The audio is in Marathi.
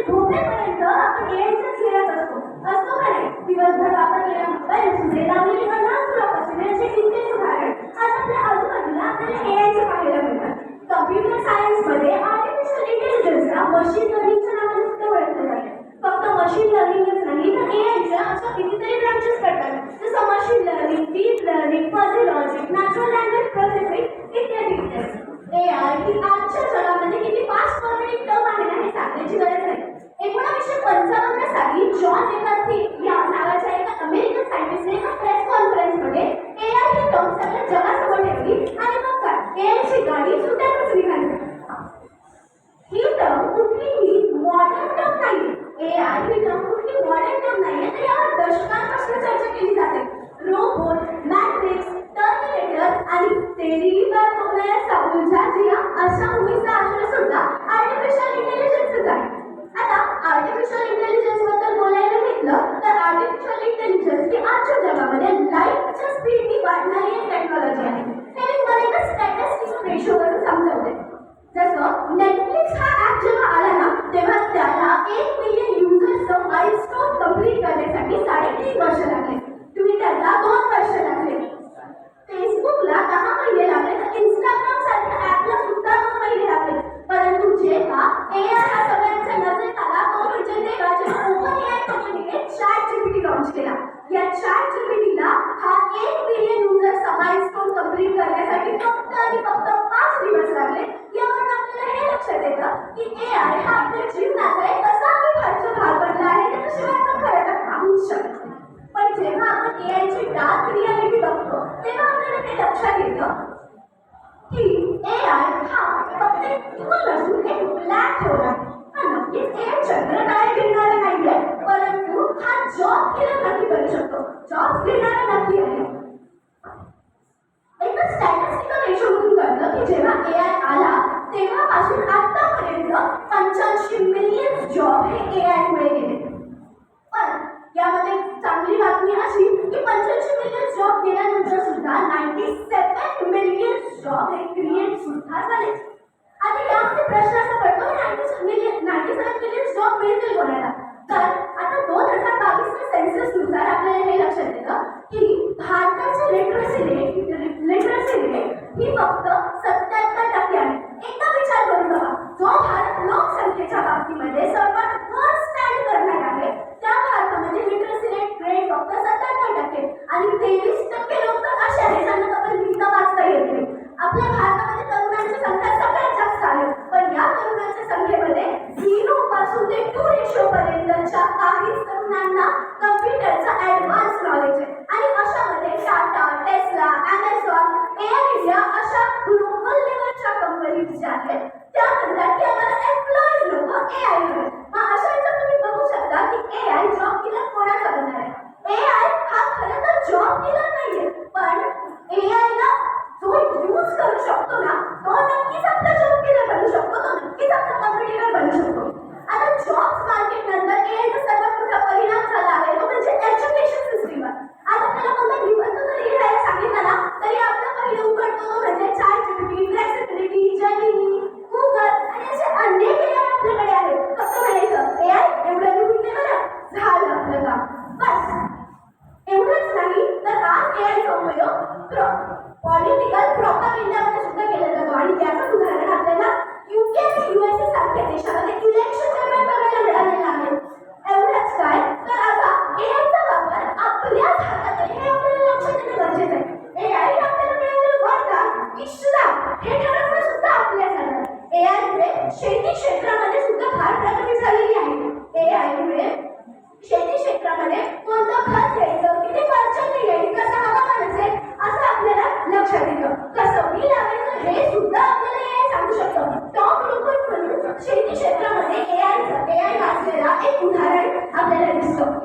झोपेपर्यंत आपण एआयचा खेळत असतो का नाही? दिवसभर वापरलेल्या मोबाईल सुद्धा लावलेली अनाथ पसरणे असे कित्येक उदाहरण आज आपल्या आजूबाजूला आपल्याला एआयचे पाहायला मिळतात. कम्प्युटर सायन्समध्ये आर्टिफिशियल इंटेलिजन्सला मशीन लर्निंगच्या नावाने सुद्धा ओळखले जाते. फक्त मशीन लर्निंगच नाही तर एआयच्या अशा कितीतरी ब्रांचेस करतात, जसं machine learning, deep learning, fuzzy logic, natural language processing इत्यादी इत्यादी. एआय ही आजच्या जगामध्ये किती फास्ट फॉरवर्डिंग टर्म आहे ना हे सांगण्याची गरज नाही. 1955 साली जॉन मेकार्थी या नावाच्या एका अमेरिकन सायंटिस्टने एका प्रेस कॉन्फरन्समध्ये एआय ही टर्म सगळ्या जगासमोर ठेवली आणि मग काय एआयची गाडी सुद्धा निघाली. ही टर्म कुठलीही मॉडर्न टर्म नाही. एआय ही टर्म कुठली मॉडर्न टर्म नाही, तर यावर दशकांपासून चर्चा केली जाते. रोबोट, मॅट्रिक्स, टर्मिनेटर आणि तेरी बात होणाऱ्या साबुलच्या जिया अशा मूवीचा आशय सुद्धा आर्टिफिशियल इंटेलिजन्सच आहे. आता आर्टिफिशियल इंटेलिजन्स बद्दल बोलायला घेतलं तर आर्टिफिशियल इंटेलिजन्स ही आजच्या जगामध्ये लाईटच्या स्पीडनी वाढणारी एक टेक्नॉलॉजी आहे. हे मी तुम्हाला एका स्टॅटिस्टिक रेशोवरून समजावते. जसं नेटफ्लिक्स हा ॲप जेव्हा आला ना तेव्हा त्याला 1 मिलियन युजर्सचं माइलस्टोन कंप्लीट करण्यासाठी 3.5 वर्ष लागले. ट्विटरला 2 वर्ष लागले. फेसबुकला 10 महिने लागले, तर इंस्टाग्राम सारख्या ॲपला सुद्धा 2 महिने लागले. परंतु जेव्हा एआय हा सगळ्यांच्या नजरेत आला तो म्हणजे तेव्हा जेव्हा ओपन एआय कंपनीने ChatGPT लॉन्च केला. या ChatGPTला हा 1 मिलियन युजर्सचा माइलस्टोन कंप्लीट करण्यासाठी फक्त आणि फक्त 5 दिवस लागले. यावरून आपल्याला हे लक्षात येतं की एआय हा आपल्या जीवनाचा एक असा अविभाज्य भाग बनला आहे त्याच्याशिवाय आपण खरं तर राहूच शकत नाही. पण जेव्हा आपण एआयची डार्क रियालिटी बघतो तेव्हा आपल्याला हे लक्षात येतं की एआय हा फक्त एक टूल नसून एक ब्लॅक होल आहे. नक्कीच एआय चंद्रतारे घेणारा नाहीये, परंतु हा जॉब किलर नक्की करू शकतो. जॉब घेणारा नक्की आहे. एक स्टॅटिस्टिकल रेशोवरून कळलं की जेव्हा एआय आला तेव्हापासून आतापर्यंत 85 मिलियन जॉब हे एआयमुळे गेले. पण यामध्ये चांगली बातमी अशी की 85 मिलियन जॉब गेल्यानंतर सुद्धा 97 मिलियन जॉब हे क्रिएट सुद्धा झाले. आता यामध्ये प्रश्न असा पडतो की 97 मिलियन जॉब मिळतील कोणाला? तर आता 2022च्या सेन्सस नुसार आपल्याला हे लक्षात येतं की भारताची लिटरसी रेट ही फक्त 77% आहे. एकदा विचार करून बघा, जो भारत लोकसंख्येच्या बाबतीमध्ये सर्वात वर स्टँड करणार आहे त्या भारतामध्ये लिटरसी रेट फक्त 77% आणि 23% लोक तर असे आहेत ज्यांना आपण लिहिता वाचता येत नाही. आपल्या भारतामध्ये तरुणांची संख्या सगळ्यात जास्त आहे, पण या तरुणांच्या संख्येमध्ये 0 पासून ते 2 रेशो पर्यंतच्या काही तरुणांना कम्प्युटरचा ऍडव्हान्स नॉलेज आहे. आणि अशामध्ये Tata, Tesla, Amazon, air India अशा ग्लोबल लेवलच्या कंपनीज ज्या आहेत त्या म्हणतात की आम्हाला एम्प्लॉईज नको, एआय हवे. मग अशा याच्यात तुम्ही बघू शकता की एआय जॉब किलर कोणाचा बनणार आहे. एआय हा खरं तर जॉब किलर नाहीये, पण एआयला जो यूज करू शकतो ना तो नक्कीच आपला जॉब किलर बनू शकतो, तो नक्कीच आपला कॉम्पिटिटर बनू शकतो. आता जॉब्स मार्केट नंतर एआयचा सर्वात मोठा परिणाम झाला आहे तो म्हणजे एज्युकेशन सिस्टीमवर. आज आपल्याला कोणता निबंध जरी लिहायला सांगितला ना तरी आपला पहिले उघडतो तो म्हणजे ChatGPT, फ्लेक्सिबिलिटी, जेमिनी, गुगल आणि असे अनेक एआय आपल्याकडे आहेत. फक्त म्हणायचं एआय एवढं लिहून दे बरं, झालं आपलं काम. बस एवढंच नाही तर आज एआयचा उपयोग पॉलिटिकल प्रोपागेंडामध्ये सुद्धा केला जातो आणि त्याचं उदाहरण आपल्याला UK आणि USA सारख्या देशामध्ये इलेक्शन दरम्यान बघायला मिळालेलं आहे. एवढंच काय तर आता एआयचा वापर आपल्याच हातात आहे हे आपल्याला लक्षात येणं गरजेचं आहे. एआय आपल्याला मिळालेलं वरदान इश्राम हे ठरवणं सुद्धा आपल्याच हातात आहे. एआयमुळे शेती क्षेत्रामध्ये सुद्धा फार प्रगती झालेली आहे. एआयमुळे शेती क्षेत्रामध्ये कोणतं खत घ्यायचं, किती खर्चाने घ्यायचं, कसं हवामान असेल असं आपल्याला लक्षात येतं. कसं बी लावायचं हे सुद्धा आपल्याला एआय सांगू शकतं. टॉप लोकल म्हणून शेती क्षेत्रामध्ये एआय वाचलेला एक उदाहरण आपल्याला दिसतं.